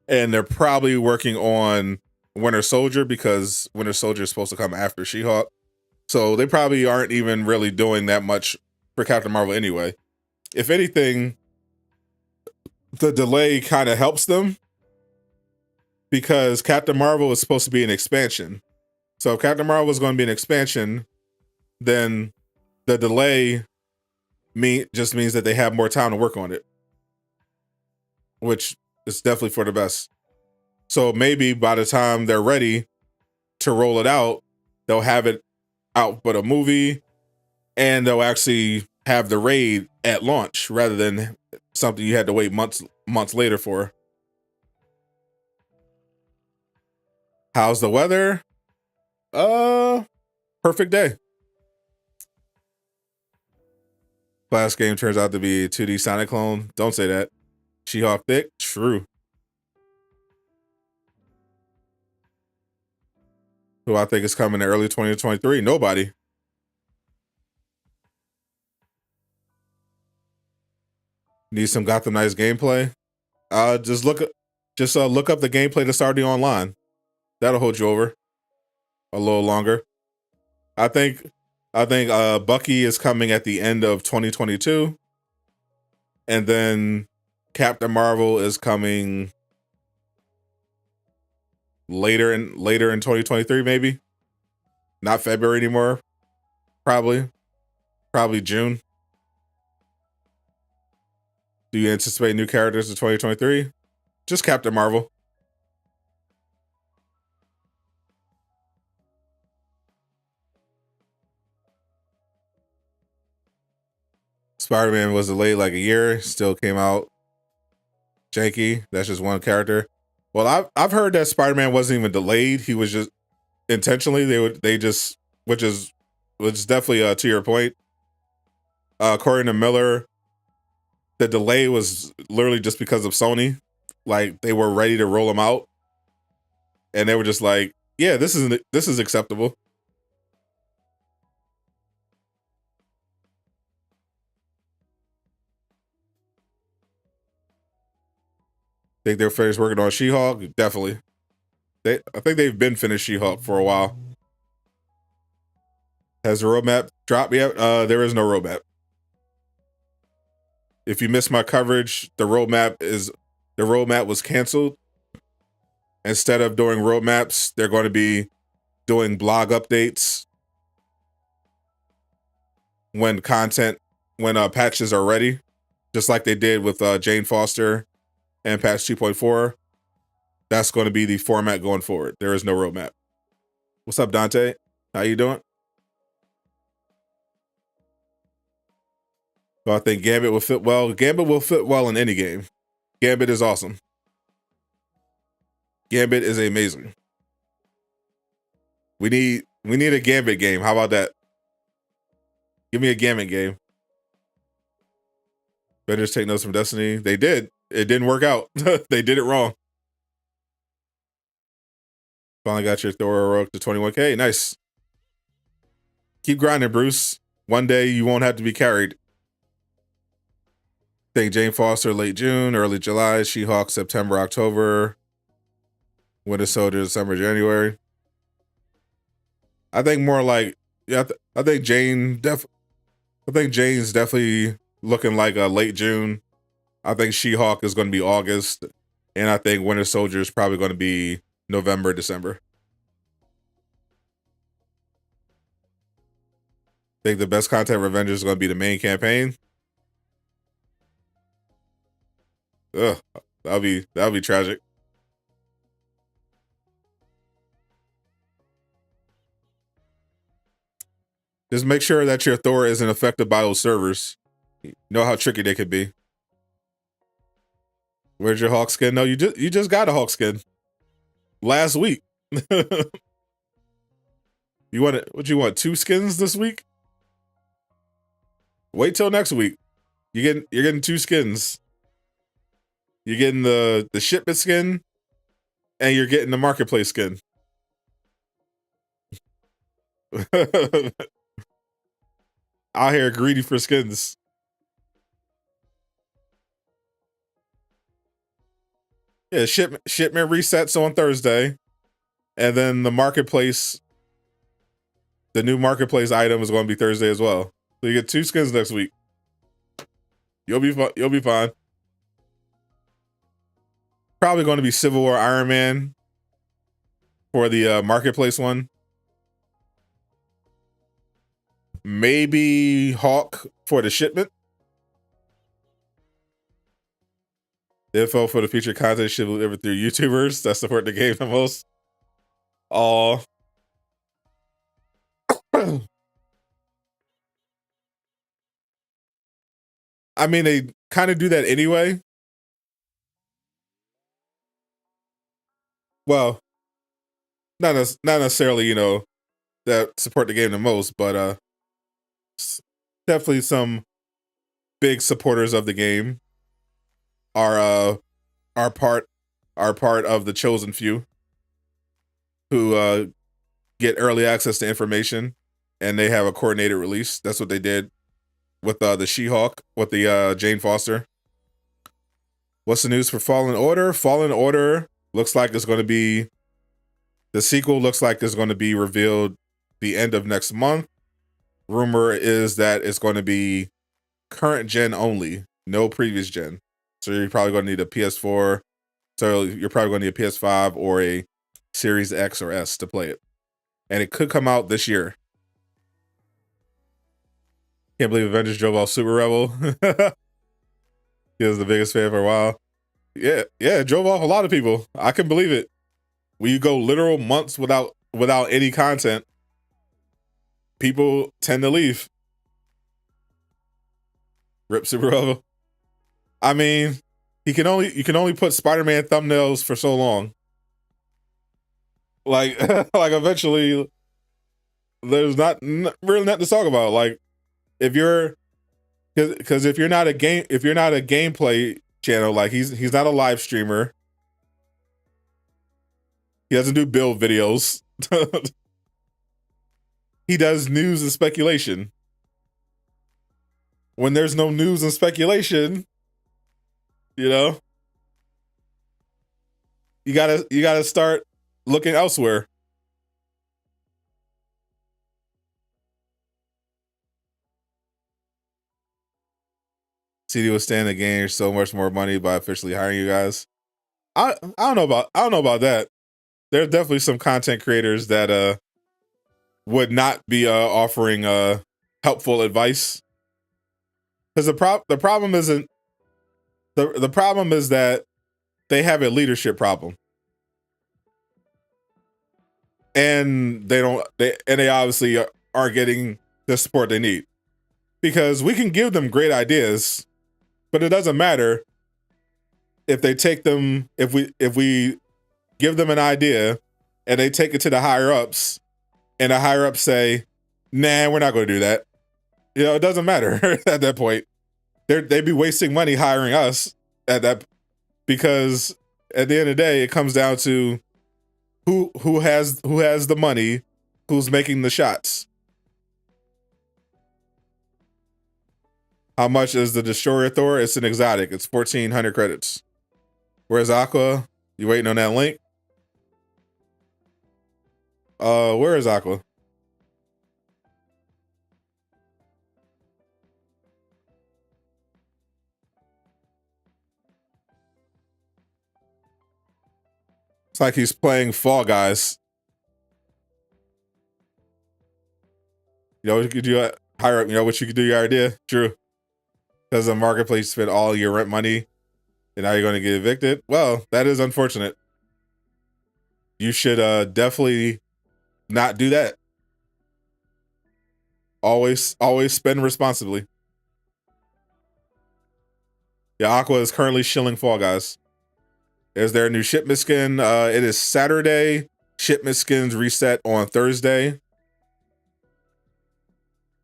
and they're probably working on Winter Soldier, because Winter Soldier is supposed to come after She-Hulk. So they probably aren't even really doing that much for Captain Marvel anyway. If anything, the delay kind of helps them, because Captain Marvel is supposed to be an expansion. So if Captain Marvel is going to be an expansion, then the delay just means that they have more time to work on it, which is definitely for the best. So maybe by the time they're ready to roll it out, they'll have it out but a movie, and they'll actually have the raid at launch rather than something you had to wait months later for. How's the weather? Perfect day. Last game turns out to be a 2D Sonic clone. Don't say that. She-Hulk thick? True. Who I think is coming in early 2023? Nobody. Need some Gotham Knights gameplay? Just look up the gameplay that's already online. That'll hold you over a little longer. I think Bucky is coming at the end of 2022, and then Captain Marvel is coming later in 2023, maybe. Not February anymore. Probably June. Do you anticipate new characters in 2023? Just Captain Marvel. Spider-Man was delayed like a year, still came out janky. That's just one character. Well, I've heard that Spider-Man wasn't even delayed. He was just intentionally which is definitely to your point. According to Miller, the delay was literally just because of Sony. Like, they were ready to roll them out, and they were just like, "Yeah, this is acceptable." Think they're finished working on She-Hulk? Definitely. I think they've been finished She-Hulk for a while. Has the roadmap dropped yet? There is no roadmap. If you missed my coverage, the roadmap was canceled. Instead of doing roadmaps, they're going to be doing blog updates when patches are ready, just like they did with Jane Foster and patch 2.4. That's going to be the format going forward. There is no roadmap. What's up, Dante? How you doing? So I think Gambit will fit well. Gambit will fit well in any game. Gambit is awesome. Gambit is amazing. We need a Gambit game. How about that? Give me a Gambit game. Better take notes from Destiny. They did. It didn't work out. They did it wrong. Finally got your Thor heroic to 21K. Nice. Keep grinding, Bruce. One day you won't have to be carried. Think Jane Foster late June, early July, She-Hulk September, October, Winter Soldier December, January. I think more like, yeah, I think Jane's definitely looking like a late June, I think She-Hulk is going to be August, and I think Winter Soldier is probably going to be November, December. I think the best content for Avengers is going to be the main campaign. Ugh, that'll be tragic. Just make sure that your Thor isn't affected by those servers. You know how tricky they could be. Where's your Hulk skin? No, you just got a Hulk skin last week. You want it? What you want? 2 skins this week? Wait till next week. You're getting 2 skins. You're getting the shipment skin, and you're getting the marketplace skin. Out here greedy for skins. Yeah, shipment resets on Thursday, and then the new marketplace item is going to be Thursday as well. So you get 2 skins next week. You'll be fine. Probably going to be Civil War Iron Man for the marketplace one. Maybe Hawk for the shipment. The info for the featured content should be delivered through YouTubers that support the game the most. Oh. I mean, they kind of do that anyway. Well, not necessarily, you know, that support the game the most, but definitely some big supporters of the game are part of the chosen few who get early access to information, and they have a coordinated release. That's what they did with the She-Hulk, with the Jane Foster. What's the news for Fallen Order? Fallen Order looks like it's going to be, the sequel looks like it's going to be revealed the end of next month. Rumor is that it's going to be current gen only, no previous gen. So you're probably going to need a PS4. So you're probably going to need a PS5 or a Series X or S to play it. And it could come out this year. Can't believe Avengers drove off Super Rebel. He was the biggest fan for a while. Yeah, it drove off a lot of people. I can believe it. When you go literal months without any content, people tend to leave. Rip Super Rebel. I mean, you can only put Spider-Man thumbnails for so long. Like eventually, there's not really nothing to talk about. Like, if you're, because if you're not a gameplay channel, like he's not a live streamer. He doesn't do build videos. He does news and speculation. When there's no news and speculation, you know, you gotta start looking elsewhere. CD was staying in the game so much more money by officially hiring you guys. I don't know about that. There's definitely some content creators that would not be offering helpful advice. Because the problem isn't the problem is that they have a leadership problem. And they obviously aren't getting the support they need. Because we can give them great ideas, but it doesn't matter if they take them, if we give them an idea and they take it to the higher ups, and the higher ups say, nah, we're not going to do that. You know, it doesn't matter at that point. They'd be wasting money hiring us at that, because at the end of the day, it comes down to who has the money, who's making the shots. How much is the Destroyer Thor? It's an exotic. It's 1,400 credits. Where's Aqua? You waiting on that link? Where is Aqua? It's like he's playing Fall Guys. You know what you could do? Hire up. You know what you could do? Your idea, Drew. Because the marketplace spent all your rent money, and now you're going to get evicted. Well, that is unfortunate. You should definitely not do that. Always spend responsibly. Yeah, Aqua is currently shilling Fall Guys. Is there a new shipment skin? It is Saturday. Shipment skins reset on Thursday.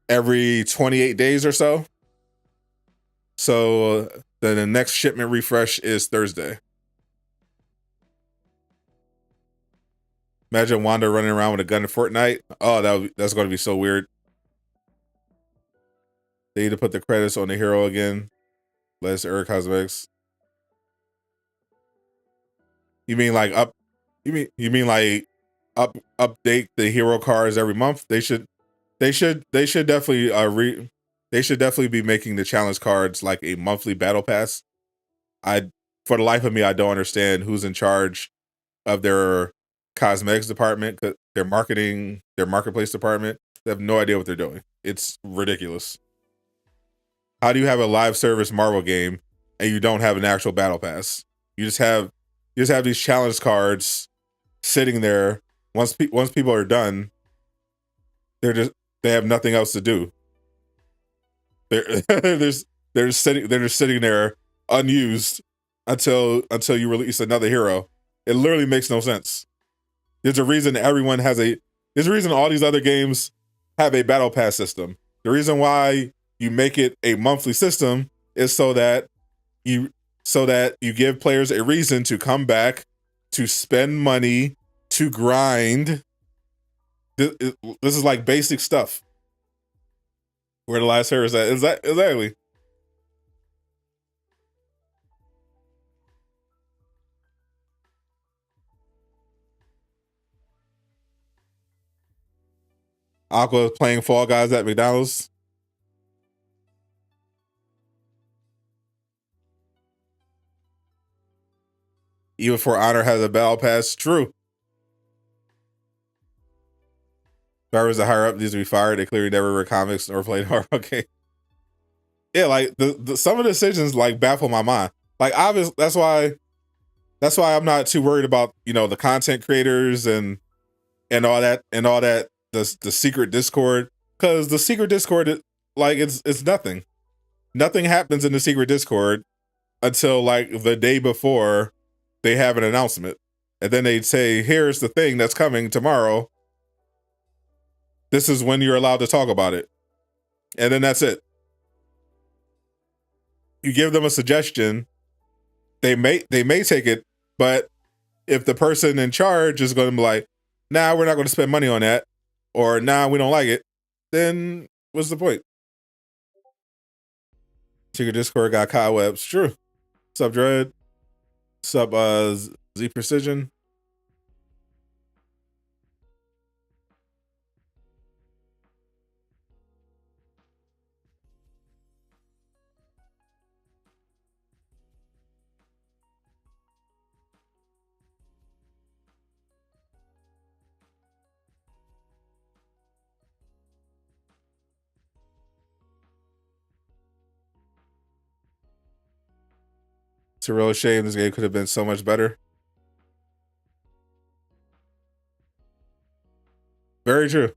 Every 28 days or so. So then the next shipment refresh is Thursday. Imagine Wanda running around with a gun in Fortnite. Oh, that's going to be so weird. They need to put the credits on the hero again. Less Eric Cosmetics. You mean like like update the hero cards every month? They should definitely they should definitely be making the challenge cards like a monthly battle pass. For the life of me, I don't understand who's in charge of their cosmetics department, their marketplace department. They have no idea what they're doing. It's ridiculous. How do you have a live service Marvel game and you don't have an actual battle pass? You just have these challenge cards sitting there. Once people are done, they have nothing else to do. They're just sitting there unused until you release another hero. It literally makes no sense. There's a reason all these other games have a battle pass system. The reason why you make it a monthly system is so that you give players a reason to come back, to spend money, to grind. This is like basic stuff. Where the last hair is at? Exactly. Aqua is playing Fall Guys at McDonald's. Even For Honor has a battle pass. True. Whoever's the higher up needs to be fired. They clearly never read comics or played horror. Okay. Yeah, like the some of the decisions like baffle my mind. Like obviously that's why I'm not too worried about, the content creators and all that the secret Discord, because the secret Discord, like it's nothing. Nothing happens in the secret Discord until like the day before they have an announcement, and then they'd say, "Here's the thing that's coming tomorrow. This is when you're allowed to talk about it," and then that's it. You give them a suggestion, they may take it, but if the person in charge is going to be like, "Nah, we're not going to spend money on that," or "Nah, we don't like it," then what's the point? Secret Discord got cobwebs. True. What's up, Dread? What's up, Z Precision? It's a real shame. This game could have been so much better. Very true.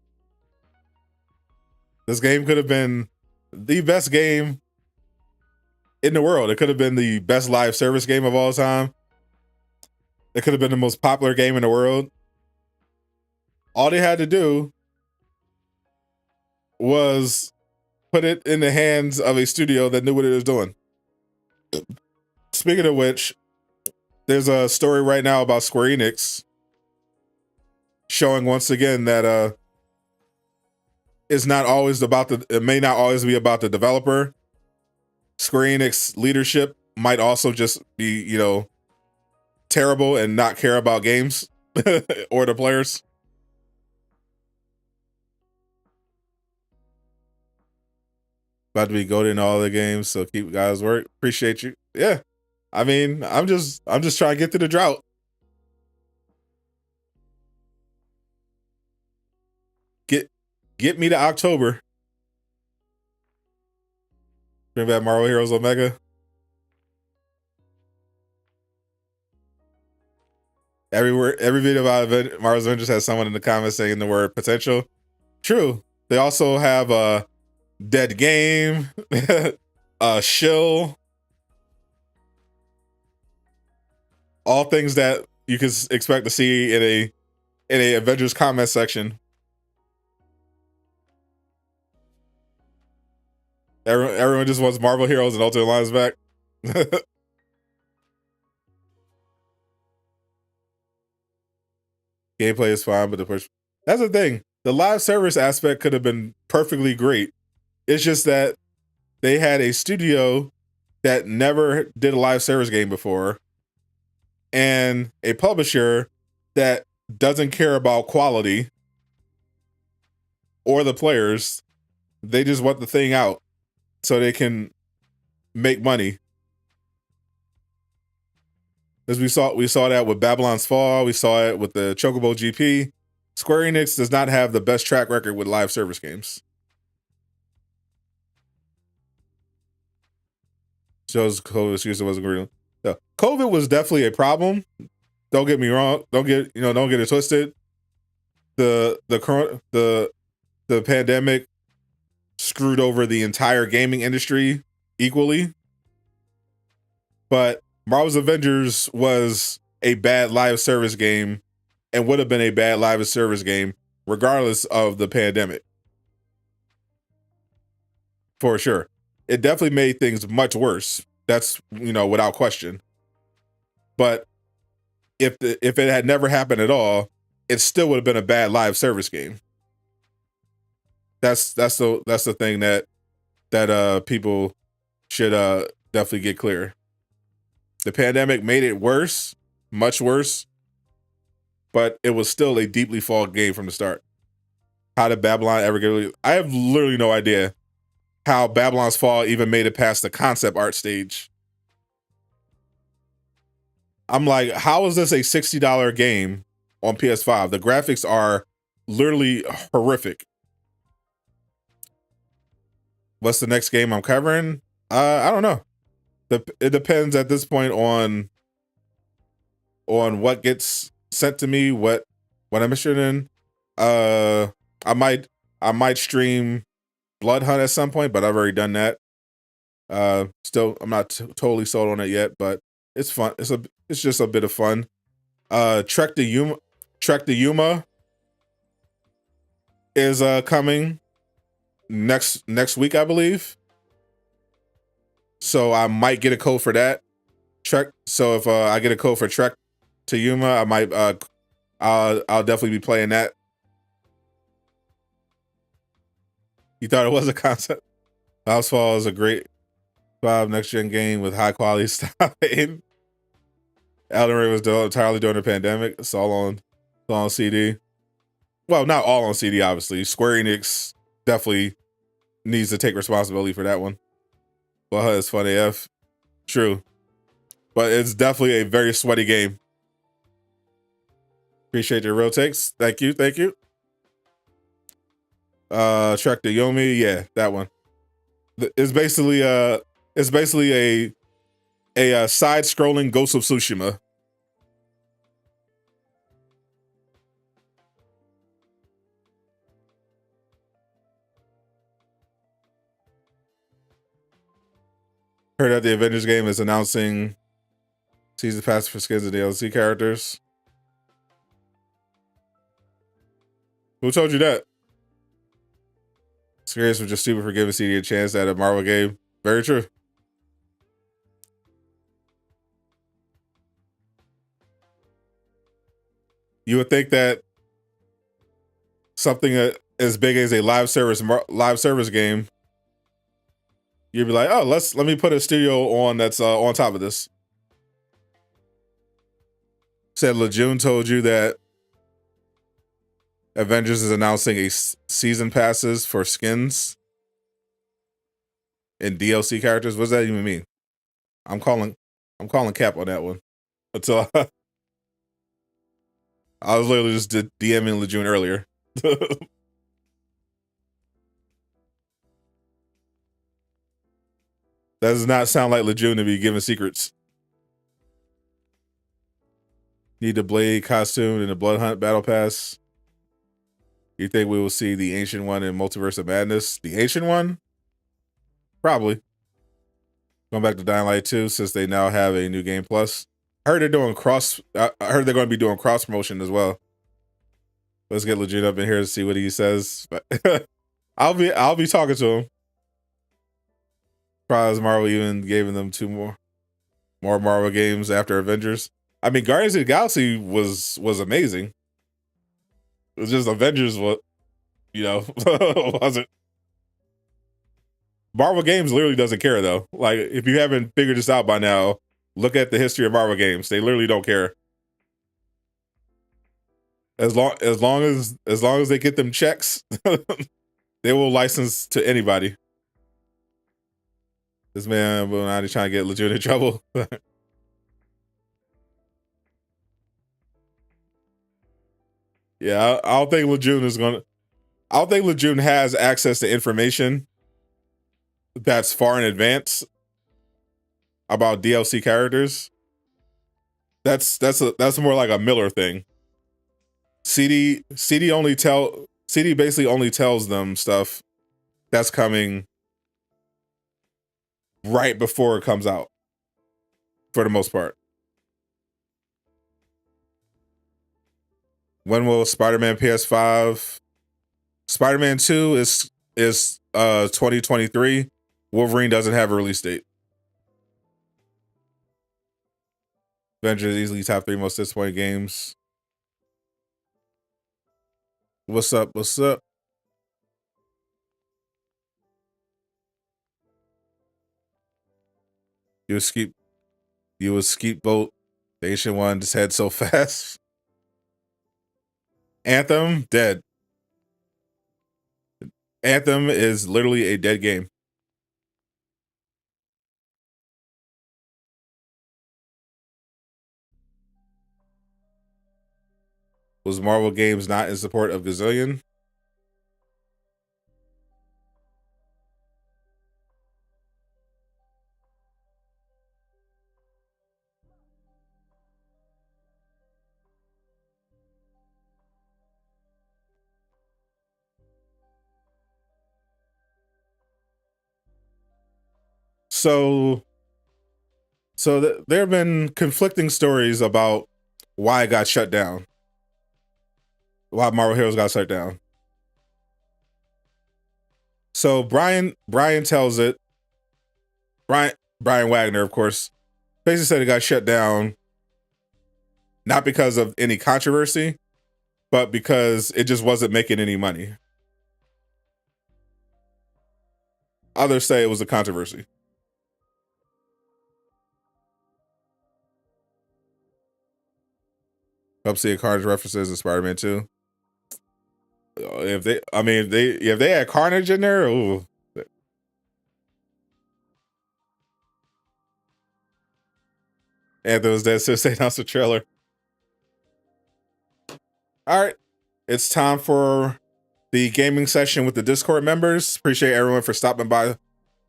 This game could have been the best game in the world. It could have been the best live service game of all time. It could have been the most popular game in the world. All they had to do was put it in the hands of a studio that knew what it was doing. Speaking of which, there's a story right now about Square Enix showing once again that it may not always be about the developer. Square Enix leadership might also just be, terrible and not care about games or the players. About to be goated in all the games, so keep guys work. Appreciate you. Yeah. I mean, I'm just trying to get through the drought. Get me to October. Bring back Marvel Heroes Omega. Everywhere, every video about Marvel's Avengers has someone in the comments saying the word potential. True. They also have a dead game, a shill, all things that you can expect to see in a Avengers comment section. Everyone just wants Marvel Heroes and Ultimate Alliance back. Gameplay is fine, but the push. That's the thing. The live service aspect could have been perfectly great. It's just that they had a studio that never did a live service game before, and a publisher that doesn't care about quality or the players. They just want the thing out so they can make money. As we saw that with Babylon's Fall. We saw it with the Chocobo GP. Square Enix does not have the best track record with live service games. Shows COVID excuse wasn't real. So, COVID was definitely a problem. Don't get me wrong. Don't get it twisted. The pandemic screwed over the entire gaming industry equally. But Marvel's Avengers was a bad live service game and would have been a bad live service game regardless of the pandemic. For sure. It definitely made things much worse. That's, without question. But if it had never happened at all, it still would have been a bad live service game. That's the thing that people should definitely get clear. The pandemic made it worse, much worse, but it was still a deeply flawed game from the start. How did Babylon ever get? I have literally no idea how Babylon's Fall even made it past the concept art stage. I'm like, how is this a $60 game on PS5? The graphics are literally horrific. What's the next game I'm covering? I don't know. It depends at this point on what gets sent to me, what I'm interested in. I might stream Blood Hunt at some point, but I've already done that. Still, I'm not totally sold on it yet, but it's fun. It's just a bit of fun. Trek to Yuma is coming next week, I believe. So I might get a code for that. So if I get a code for Trek to Yuma, I might I'll definitely be playing that. You thought it was a concept? Housefall is a great 5 next gen game with high quality stuff. Elden Ring was entirely during the pandemic. It's all on CD. Well, not all on CD, obviously. Square Enix definitely needs to take responsibility for that one. Well, it's fun AF. True. But it's definitely a very sweaty game. Appreciate your real takes. Thank you. Trek to Yomi, yeah, that one. It's basically a side-scrolling Ghost of Tsushima. Heard that the Avengers game is announcing season pass for skins and DLC characters. Who told you that? Scares was just stupid for giving CD a chance at a Marvel game. Very true. You would think that something as big as a live service game, you'd be like, oh, let me put a studio on that's on top of this. Said Lejeune told you that Avengers is announcing a season passes for skins and DLC characters. What does that even mean? I'm calling cap on that one. Until I was literally just DMing Lejeune earlier. That does not sound like Lejeune to be giving secrets. Need the Blade costume and the Blood Hunt Battle Pass. You think we will see the Ancient One in Multiverse of Madness? The Ancient One? Probably. Going back to Dying Light 2, since they now have a new game plus. I heard they're doing I heard they're going to be doing cross promotion as well. Let's get Legit up in here to see what he says. But I'll be talking to him. Probably Marvel even gave them 2 more Marvel games after Avengers. I mean, Guardians of the Galaxy was amazing. It was just Avengers, wasn't. Marvel Games literally doesn't care though. Like, if you haven't figured this out by now, look at the history of Marvel Games. They literally don't care. As long as they get them checks, they will license to anybody. This man will not be trying to get Lejeune in trouble. Yeah, I don't think Lejeune is gonna. I don't think Lejeune has access to information that's far in advance about DLC characters. That's more like a Miller thing. CD basically only tells them stuff that's coming right before it comes out, for the most part. When will Spider-Man PS5? Spider-Man 2 is 2023. Wolverine doesn't have a release date. Avengers easily top 3 most disappointing games. What's up? What's up? You would skip boat. The Ancient One just had so fast. Anthem, dead. Anthem is literally a dead game. Was Marvel Games not in support of Gazillion? So there have been conflicting stories about why it got shut down. Why Marvel Heroes got shut down. So Brian tells it. Brian Wagner, of course, basically said it got shut down not because of any controversy, but because it just wasn't making any money. Others say it was a controversy. Hope see Carnage references in Spider-Man 2. If they had Carnage in there, ooh. Anthem was dead, so they announced the trailer. All right, it's time for the gaming session with the Discord members. Appreciate everyone for stopping by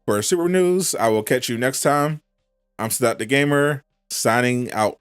for Super News. I will catch you next time. I'm Sadot the Gamer, signing out.